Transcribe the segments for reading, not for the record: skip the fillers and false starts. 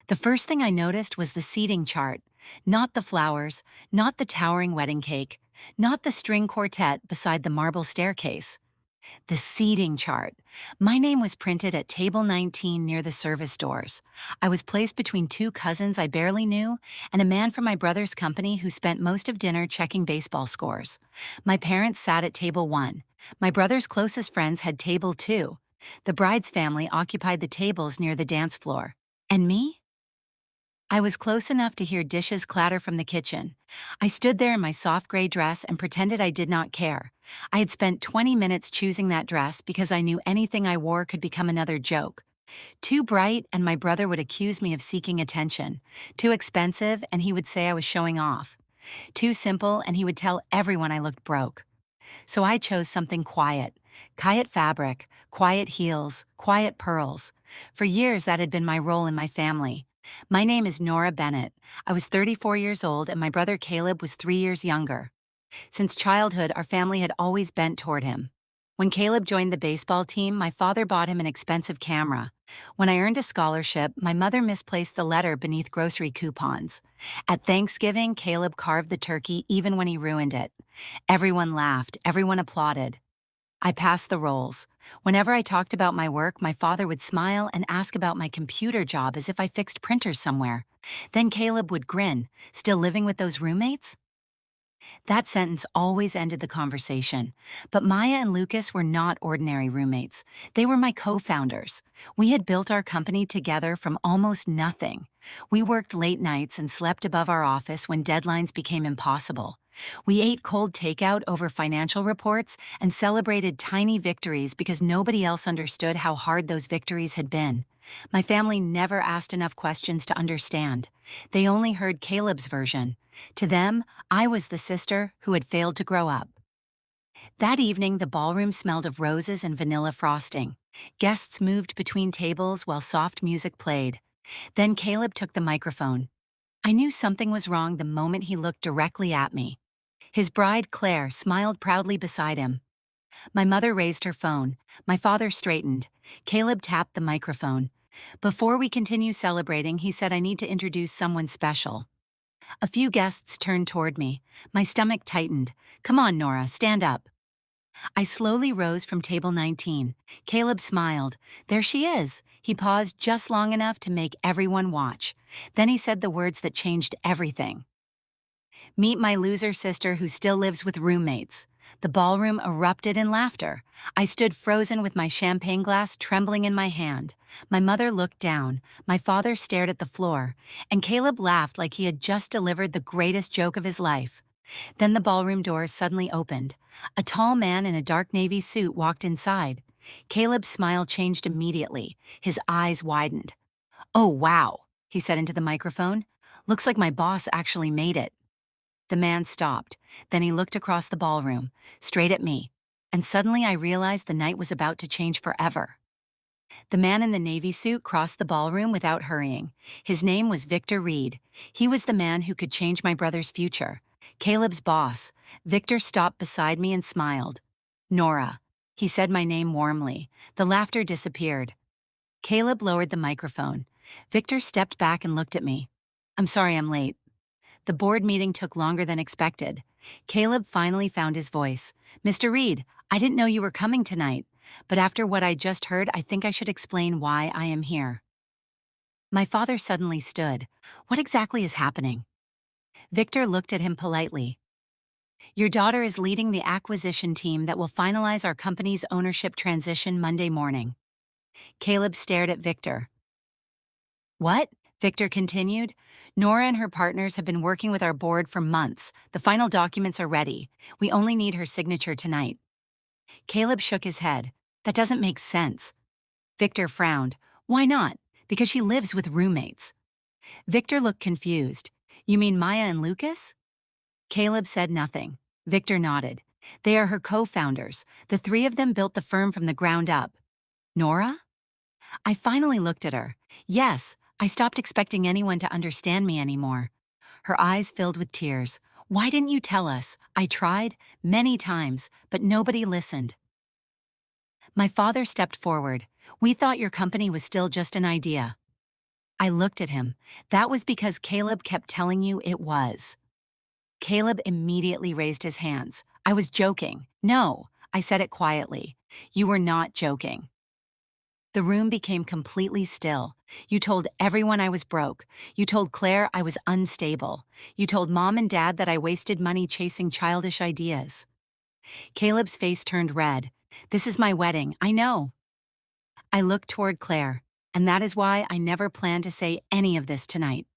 The first thing I noticed was the seating chart, not the flowers, not the towering wedding cake, not the string quartet beside the marble staircase. The seating chart. My name was printed at table 19 near the service doors. I was placed between two cousins I barely knew and a man from my brother's company who spent most of dinner checking baseball scores. My parents sat at table 1. My brother's closest friends had table 2. The bride's family occupied the tables near the dance floor. And me? I was close enough to hear dishes clatter from the kitchen. I stood there in my soft gray dress and pretended I did not care. I had spent 20 minutes choosing that dress because I knew anything I wore could become another joke. Too bright, and my brother would accuse me of seeking attention. Too expensive, and he would say I was showing off. Too simple, and he would tell everyone I looked broke. So I chose something quiet. Quiet fabric, quiet heels, quiet pearls. For years, that had been my role in my family. My name is Nora Bennett. I was 34 years old and my brother Caleb was 3 years younger. Since childhood, our family had always bent toward him. When Caleb joined the baseball team, my father bought him an expensive camera. When I earned a scholarship, my mother misplaced the letter beneath grocery coupons. At Thanksgiving, Caleb carved the turkey even when he ruined it. Everyone laughed, everyone applauded. I passed the roles. Whenever I talked about my work, my father would smile and ask about my computer job as if I fixed printers somewhere. Then Caleb would grin, still living with those roommates? That sentence always ended the conversation. But Maya and Lucas were not ordinary roommates. They were my co-founders. We had built our company together from almost nothing. We worked late nights and slept above our office when deadlines became impossible. We ate cold takeout over financial reports and celebrated tiny victories because nobody else understood how hard those victories had been. My family never asked enough questions to understand. They only heard Caleb's version. To them, I was the sister who had failed to grow up. That evening, the ballroom smelled of roses and vanilla frosting. Guests moved between tables while soft music played. Then Caleb took the microphone. I knew something was wrong the moment he looked directly at me. His bride, Claire, smiled proudly beside him. My mother raised her phone. My father straightened. Caleb tapped the microphone. Before we continue celebrating, he said I need to introduce someone special. A few guests turned toward me. My stomach tightened. Come on, Nora, stand up. I slowly rose from table 19. Caleb smiled. There she is. He paused just long enough to make everyone watch. Then he said the words that changed everything. Meet my loser sister who still lives with roommates. The ballroom erupted in laughter. I stood frozen with my champagne glass trembling in my hand. My mother looked down. My father stared at the floor. And Caleb laughed like he had just delivered the greatest joke of his life. Then the ballroom doors suddenly opened. A tall man in a dark navy suit walked inside. Caleb's smile changed immediately. His eyes widened. "Oh, wow," he said into the microphone. "Looks like my boss actually made it." The man stopped. Then he looked across the ballroom, straight at me. And suddenly I realized the night was about to change forever. The man in the navy suit crossed the ballroom without hurrying. His name was Victor Reed. He was the man who could change my brother's future. Caleb's boss. Victor stopped beside me and smiled. "Nora." He said my name warmly. The laughter disappeared. Caleb lowered the microphone. Victor stepped back and looked at me. "I'm sorry I'm late." The board meeting took longer than expected. Caleb finally found his voice. "Mr. Reed, I didn't know you were coming tonight, but after what I just heard, I think I should explain why I am here." My father suddenly stood. "What exactly is happening?" Victor looked at him politely. "Your daughter is leading the acquisition team that will finalize our company's ownership transition Monday morning." Caleb stared at Victor. "What?" Victor continued. "Nora and her partners have been working with our board for months. The final documents are ready. We only need her signature tonight." Caleb shook his head. "That doesn't make sense." Victor frowned. "Why not?" "Because she lives with roommates." Victor looked confused. "You mean Maya and Lucas?" Caleb said nothing. Victor nodded. "They are her co-founders. The three of them built the firm from the ground up." "Nora?" I finally looked at her. Yes, I stopped expecting anyone to understand me anymore. Her eyes filled with tears. "Why didn't you tell us? I tried, many times, but nobody listened." My father stepped forward. "We thought your company was still just an idea." I looked at him. That was because Caleb kept telling you it was. Caleb immediately raised his hands. I was joking. No, I said it quietly. You were not joking. The room became completely still. You told everyone I was broke. You told Claire I was unstable. You told Mom and Dad that I wasted money chasing childish ideas. Caleb's face turned red. This is my wedding, I know. I looked toward Claire, and that is why I never planned to say any of this tonight.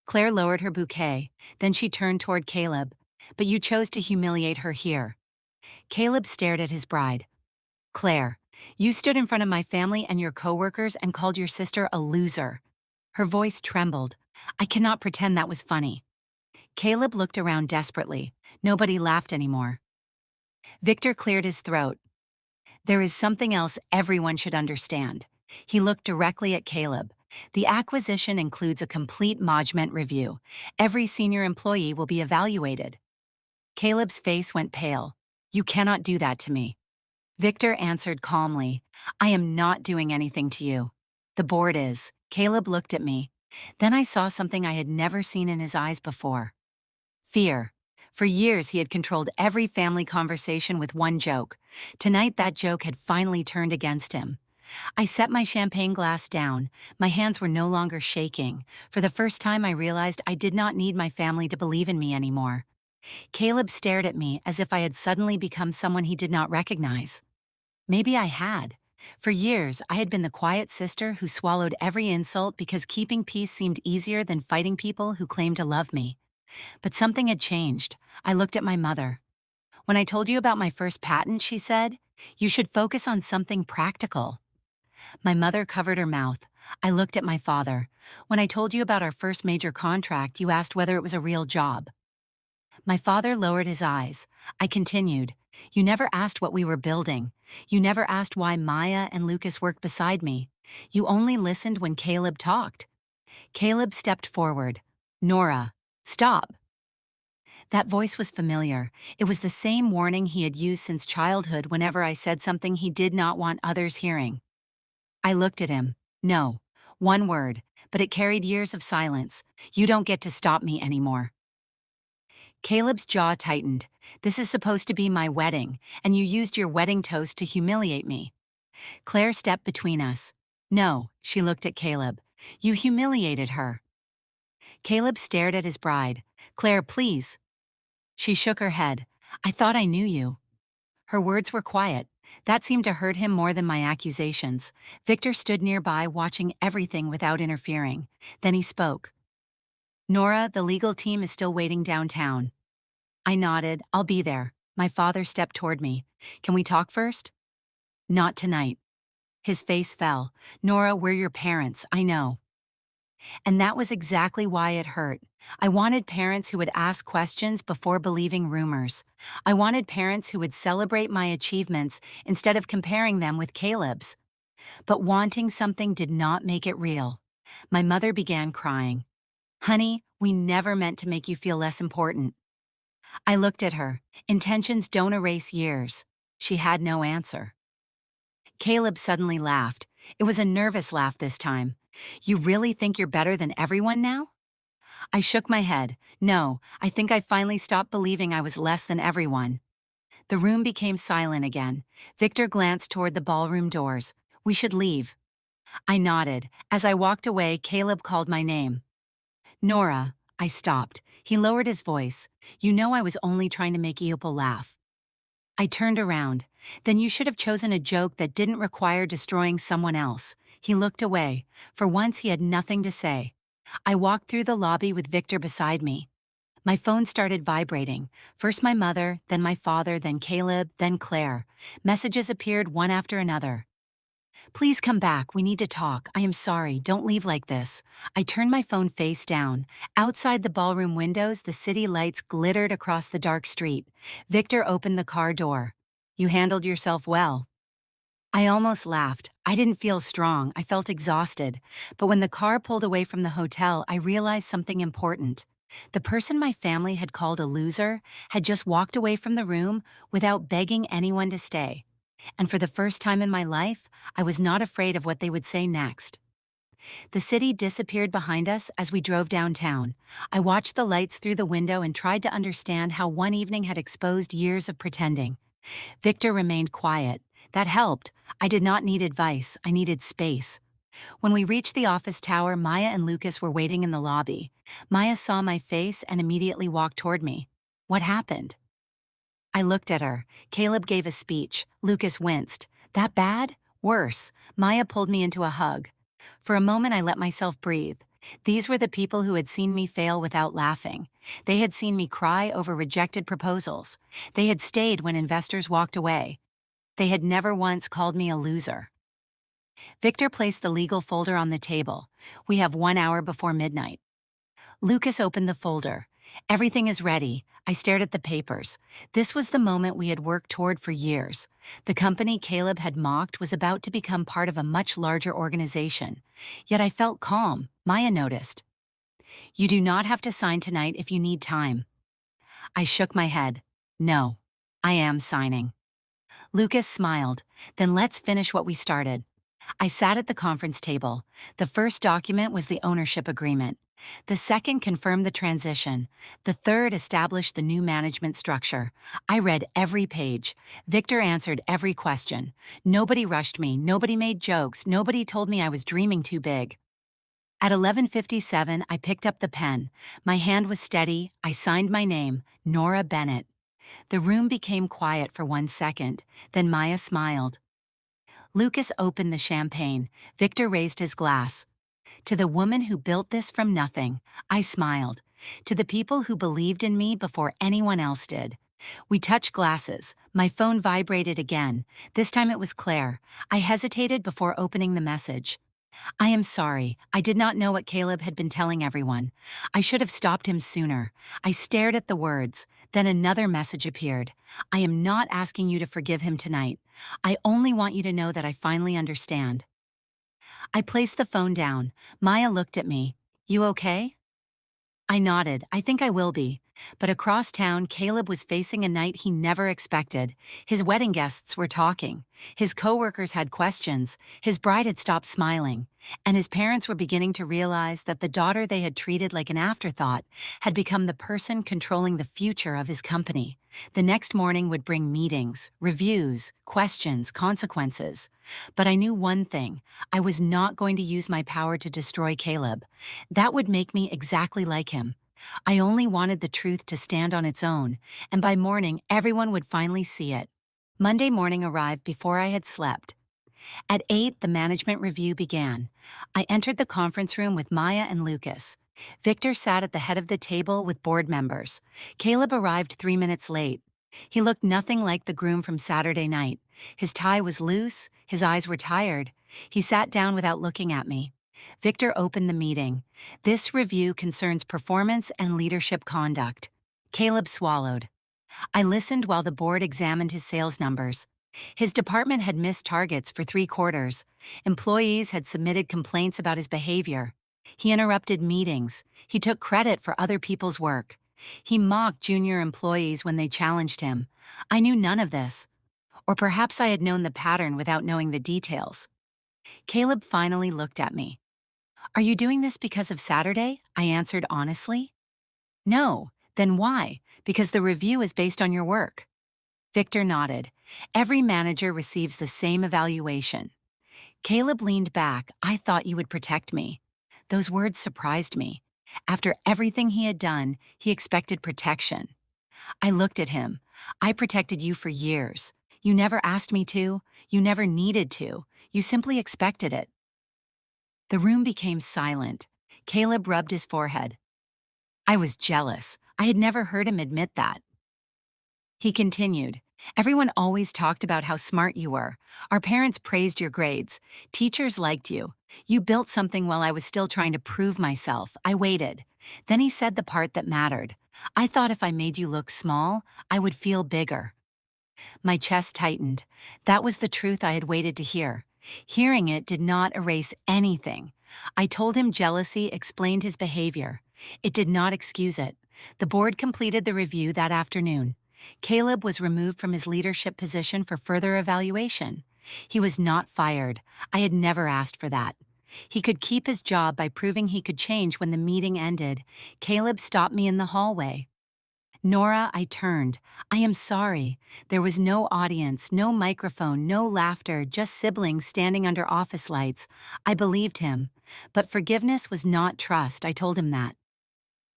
Claire lowered her bouquet, then she turned toward Caleb. But you chose to humiliate her here. Caleb stared at his bride. Claire, you stood in front of my family and your coworkers and called your sister a loser. Her voice trembled. I cannot pretend that was funny. Caleb looked around desperately. Nobody laughed anymore. Victor cleared his throat. There is something else everyone should understand. He looked directly at Caleb. The acquisition includes a complete management review. Every senior employee will be evaluated. Caleb's face went pale. You cannot do that to me. Victor answered calmly, I am not doing anything to you. The board is. Caleb looked at me. Then I saw something I had never seen in his eyes before. Fear. For years he had controlled every family conversation with one joke. Tonight that joke had finally turned against him. I set my champagne glass down. My hands were no longer shaking. For the first time I realized I did not need my family to believe in me anymore. Caleb stared at me as if I had suddenly become someone he did not recognize. Maybe I had. For years, I had been the quiet sister who swallowed every insult because keeping peace seemed easier than fighting people who claimed to love me. But something had changed. I looked at my mother. When I told you about my first patent, she said, you should focus on something practical. My mother covered her mouth. I looked at my father. When I told you about our first major contract, you asked whether it was a real job. My father lowered his eyes. I continued. You never asked what we were building. You never asked why Maya and Lucas worked beside me. You only listened when Caleb talked. Caleb stepped forward. Nora, stop. That voice was familiar. It was the same warning he had used since childhood whenever I said something he did not want others hearing. I looked at him. No, one word, but it carried years of silence. You don't get to stop me anymore. Caleb's jaw tightened. This is supposed to be my wedding, and you used your wedding toast to humiliate me. Claire stepped between us. No, she looked at Caleb. You humiliated her. Caleb stared at his bride. Claire, please. She shook her head. I thought I knew you. Her words were quiet. That seemed to hurt him more than my accusations. Victor stood nearby watching everything without interfering. Then he spoke. Nora, the legal team is still waiting downtown. I nodded. I'll be there. My father stepped toward me. Can we talk first? Not tonight. His face fell. Nora, we're your parents, I know. And that was exactly why it hurt. I wanted parents who would ask questions before believing rumors. I wanted parents who would celebrate my achievements instead of comparing them with Caleb's. But wanting something did not make it real. My mother began crying. Honey, we never meant to make you feel less important. I looked at her. Intentions don't erase years. She had no answer. Caleb suddenly laughed. It was a nervous laugh this time. You really think you're better than everyone now? I shook my head. No, I think I finally stopped believing I was less than everyone. The room became silent again. Victor glanced toward the ballroom doors. We should leave. I nodded. As I walked away, Caleb called my name. Nora, I stopped. He lowered his voice. You know I was only trying to make Eopal laugh. I turned around. Then you should have chosen a joke that didn't require destroying someone else. He looked away. For once he had nothing to say. I walked through the lobby with Victor beside me. My phone started vibrating. First my mother, then my father, then Caleb, then Claire. Messages appeared one after another. Please come back, we need to talk. I am sorry, don't leave like this. I turned my phone face down. Outside the ballroom windows, the city lights glittered across the dark street. Victor opened the car door. You handled yourself well. I almost laughed. I didn't feel strong, I felt exhausted. But when the car pulled away from the hotel, I realized something important. The person my family had called a loser had just walked away from the room without begging anyone to stay. And for the first time in my life, I was not afraid of what they would say next. The city disappeared behind us as we drove downtown. I watched the lights through the window and tried to understand how one evening had exposed years of pretending. Victor remained quiet. That helped. I did not need advice, I needed space. When we reached the office tower, Maya and Lucas were waiting in the lobby. Maya saw my face and immediately walked toward me. What happened? I looked at her. Caleb gave a speech. Lucas winced. That bad? Worse. Maya pulled me into a hug. For a moment I let myself breathe. These were the people who had seen me fail without laughing. They had seen me cry over rejected proposals. They had stayed when investors walked away. They had never once called me a loser. Victor placed the legal folder on the table. We have 1 hour before midnight. Lucas opened the folder. Everything is ready. I stared at the papers. This was the moment we had worked toward for years. The company Caleb had mocked was about to become part of a much larger organization. Yet I felt calm. Maya noticed. You do not have to sign tonight if you need time. I shook my head. No, I am signing. Lucas smiled. Then let's finish what we started. I sat at the conference table. The first document was the ownership agreement. The second confirmed the transition. The third established the new management structure. I read every page. Victor answered every question. Nobody rushed me, nobody made jokes, nobody told me I was dreaming too big. At 11:57, I picked up the pen. My hand was steady. I signed my name, Nora Bennett. The room became quiet for 1 second. Then Maya smiled. Lucas opened the champagne. Victor raised his glass. To the woman who built this from nothing, I smiled. To the people who believed in me before anyone else did. We touched glasses. My phone vibrated again. This time it was Claire. I hesitated before opening the message. I am sorry. I did not know what Caleb had been telling everyone. I should have stopped him sooner. I stared at the words. Then another message appeared. I am not asking you to forgive him tonight. I only want you to know that I finally understand. I placed the phone down. Maya looked at me. You okay? I nodded. I think I will be. But across town, Caleb was facing a night he never expected. His wedding guests were talking. His coworkers had questions. His bride had stopped smiling. And his parents were beginning to realize that the daughter they had treated like an afterthought had become the person controlling the future of his company. The next morning would bring meetings, reviews, questions, consequences. But I knew one thing. I was not going to use my power to destroy Caleb. That would make me exactly like him. I only wanted the truth to stand on its own, and by morning everyone would finally see it. Monday morning arrived before I had slept. At 8, the management review began. I entered the conference room with Maya and Lucas. Victor sat at the head of the table with board members. Caleb arrived 3 minutes late. He looked nothing like the groom from Saturday night. His tie was loose, his eyes were tired. He sat down without looking at me. Victor opened the meeting. This review concerns performance and leadership conduct. Caleb swallowed. I listened while the board examined his sales numbers. His department had missed targets for 3 quarters. Employees had submitted complaints about his behavior. He interrupted meetings. He took credit for other people's work. He mocked junior employees when they challenged him. I knew none of this. Or perhaps I had known the pattern without knowing the details. Caleb finally looked at me. Are you doing this because of Saturday? I answered honestly. No. Then why? Because the review is based on your work. Victor nodded. Every manager receives the same evaluation. Caleb leaned back. I thought you would protect me. Those words surprised me. After everything he had done, he expected protection. I looked at him. I protected you for years. You never asked me to. You never needed to. You simply expected it. The room became silent. Caleb rubbed his forehead. I was jealous. I had never heard him admit that. He continued. Everyone always talked about how smart you were. Our parents praised your grades. Teachers liked you. You built something while I was still trying to prove myself. I waited. Then he said the part that mattered. I thought if I made you look small, I would feel bigger. My chest tightened. That was the truth I had waited to hear. Hearing it did not erase anything. I told him jealousy explained his behavior. It did not excuse it. The board completed the review that afternoon. Caleb was removed from his leadership position for further evaluation. He was not fired. I had never asked for that. He could keep his job by proving he could change when the meeting ended. Caleb stopped me in the hallway. Nora, I turned. I am sorry. There was no audience, no microphone, no laughter, just siblings standing under office lights. I believed him. But forgiveness was not trust, I told him that.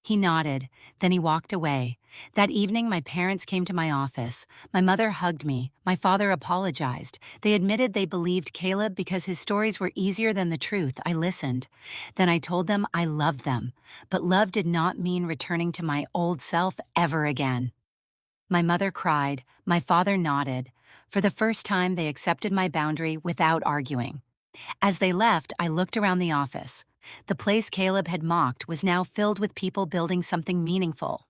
He nodded, then he walked away. That evening, my parents came to my office. My mother hugged me. My father apologized. They admitted they believed Caleb because his stories were easier than the truth. I listened. Then I told them I loved them. But love did not mean returning to my old self ever again. My mother cried. My father nodded. For the first time, they accepted my boundary without arguing. As they left, I looked around the office. The place Caleb had mocked was now filled with people building something meaningful.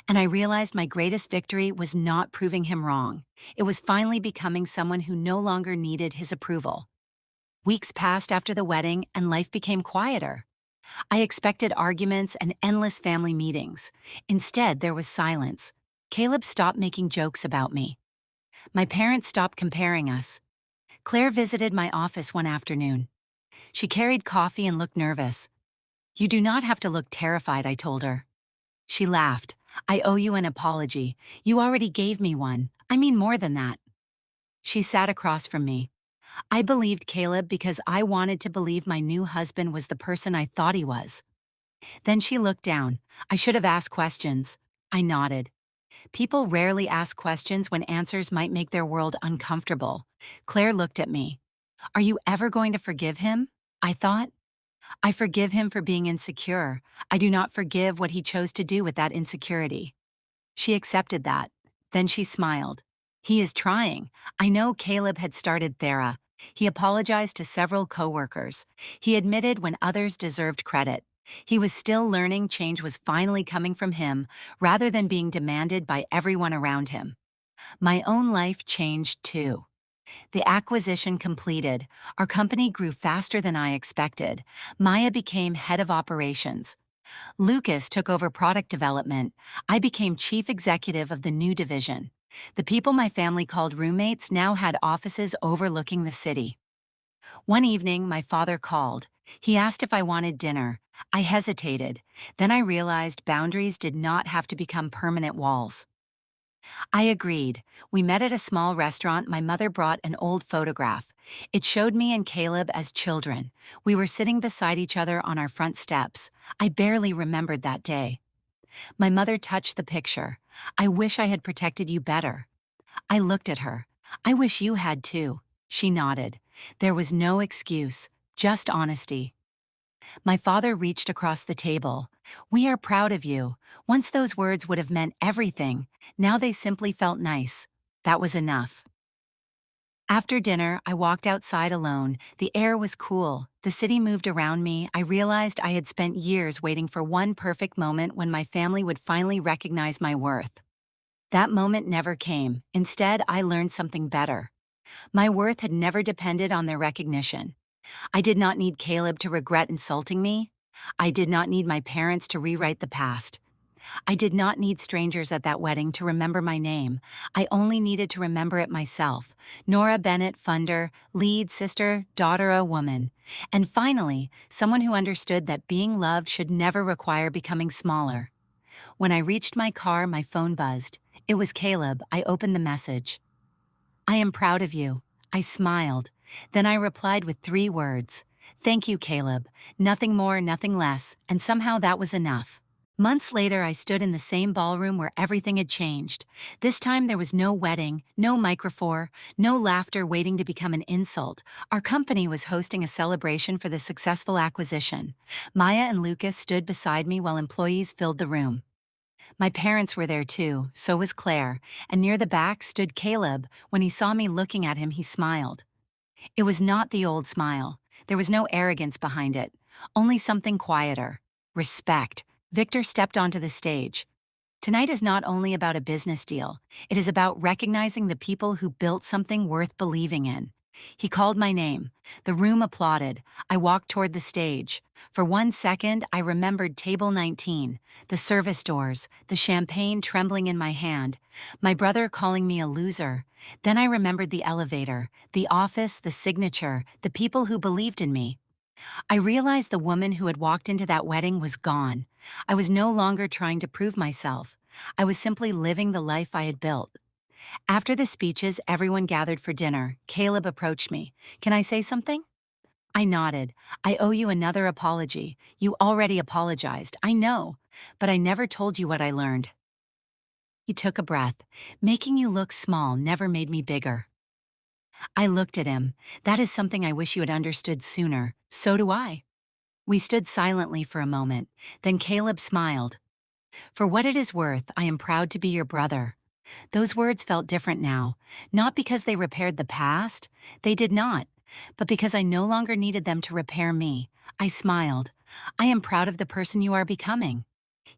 And I realized my greatest victory was not proving him wrong. It was finally becoming someone who no longer needed his approval. Weeks passed after the wedding, and life became quieter. I expected arguments and endless family meetings. Instead, there was silence. Caleb stopped making jokes about me. My parents stopped comparing us. Claire visited my office one afternoon. She carried coffee and looked nervous. "You do not have to look terrified," I told her. She laughed. "I owe you an apology. You already gave me one. I mean more than that." She sat across from me. I believed Caleb because I wanted to believe my new husband was the person I thought he was. Then she looked down. I should have asked questions. I nodded. People rarely ask questions when answers might make their world uncomfortable. Claire looked at me. "Are you ever going to forgive him?" I thought. "I forgive him for being insecure. I do not forgive what he chose to do with that insecurity." She accepted that. Then she smiled. "He is trying." I know Caleb had started Thera. He apologized to several coworkers. He admitted when others deserved credit. He was still learning change was finally coming from him rather than being demanded by everyone around him. My own life changed too. The acquisition completed. Our company grew faster than I expected. Maya became head of operations. Lucas took over product development. I became chief executive of the new division. The people my family called roommates now had offices overlooking the city. One evening, my father called. He asked if I wanted dinner. I hesitated. Then I realized boundaries did not have to become permanent walls. I agreed. We met at a small restaurant. My mother brought an old photograph. It showed me and Caleb as children. We were sitting beside each other on our front steps. I barely remembered that day. My mother touched the picture. "I wish I had protected you better." I looked at her. "I wish you had too." She nodded. There was no excuse, just honesty. My father reached across the table. "We are proud of you." Once those words would have meant everything. Now they simply felt nice. That was enough. After dinner, I walked outside alone. The air was cool. The city moved around me. I realized I had spent years waiting for one perfect moment when my family would finally recognize my worth. That moment never came. Instead, I learned something better. My worth had never depended on their recognition. I did not need Caleb to regret insulting me. I did not need my parents to rewrite the past. I did not need strangers at that wedding to remember my name. I only needed to remember it myself. Nora Bennett, funder, lead, sister, daughter, a woman. And finally, someone who understood that being loved should never require becoming smaller. When I reached my car, my phone buzzed. It was Caleb. I opened the message. "I am proud of you." I smiled. Then I replied with 3 words. "Thank you, Caleb. Nothing more, nothing less." And somehow that was enough. Months later, I stood in the same ballroom where everything had changed. This time there was no wedding, no microphone, no laughter waiting to become an insult. Our company was hosting a celebration for the successful acquisition. Maya and Lucas stood beside me while employees filled the room. My parents were there too, so was Claire, and near the back stood Caleb. When he saw me looking at him, he smiled. It was not the old smile. There was no arrogance behind it, only something quieter. Respect. Victor stepped onto the stage. "Tonight is not only about a business deal. It is about recognizing the people who built something worth believing in." He called my name. The room applauded. I walked toward the stage. For 1 second, I remembered table 19, the service doors, the champagne trembling in my hand, my brother calling me a loser. Then I remembered the elevator, the office, the signature, the people who believed in me. I realized the woman who had walked into that wedding was gone. I was no longer trying to prove myself. I was simply living the life I had built. After the speeches, everyone gathered for dinner. Caleb approached me. Can I say something? I nodded. I owe you another apology. You already apologized, I know, but I never told you what I learned. He took a breath. Making you look small never made me bigger. I looked at him. That is something I wish you had understood sooner. So do I. We stood silently for a moment. Then Caleb smiled. For what it is worth, I am proud to be your brother. Those words felt different now, not because they repaired the past. They did not. But because I no longer needed them to repair me. I smiled. I am proud of the person you are becoming.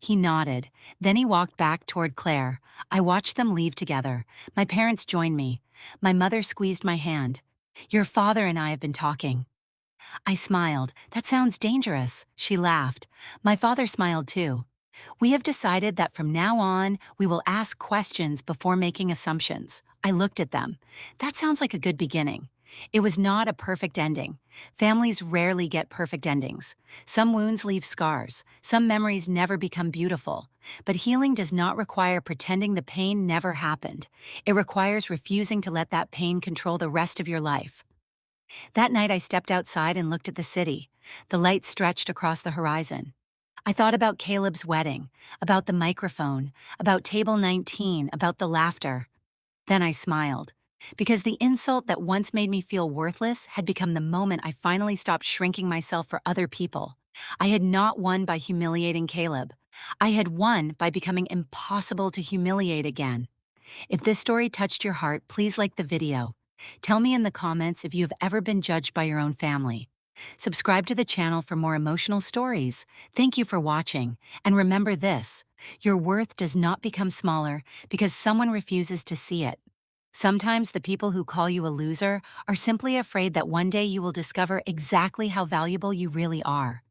He nodded. Then he walked back toward Claire. I watched them leave together. My parents joined me. My mother squeezed my hand. Your father and I have been talking. I smiled. That sounds dangerous. She laughed. My father smiled too. We have decided that from now on, we will ask questions before making assumptions. I looked at them. That sounds like a good beginning. It was not a perfect ending. Families rarely get perfect endings. Some wounds leave scars. Some memories never become beautiful. But healing does not require pretending the pain never happened. It requires refusing to let that pain control the rest of your life. That night I stepped outside and looked at the city. The lights stretched across the horizon. I thought about Caleb's wedding, about the microphone, about table 19, about the laughter. Then I smiled. Because the insult that once made me feel worthless had become the moment I finally stopped shrinking myself for other people. I had not won by humiliating Caleb. I had won by becoming impossible to humiliate again. If this story touched your heart, please like the video. Tell me in the comments if you have ever been judged by your own family. Subscribe to the channel for more emotional stories. Thank you for watching. And remember this, your worth does not become smaller because someone refuses to see it. Sometimes the people who call you a loser are simply afraid that one day you will discover exactly how valuable you really are.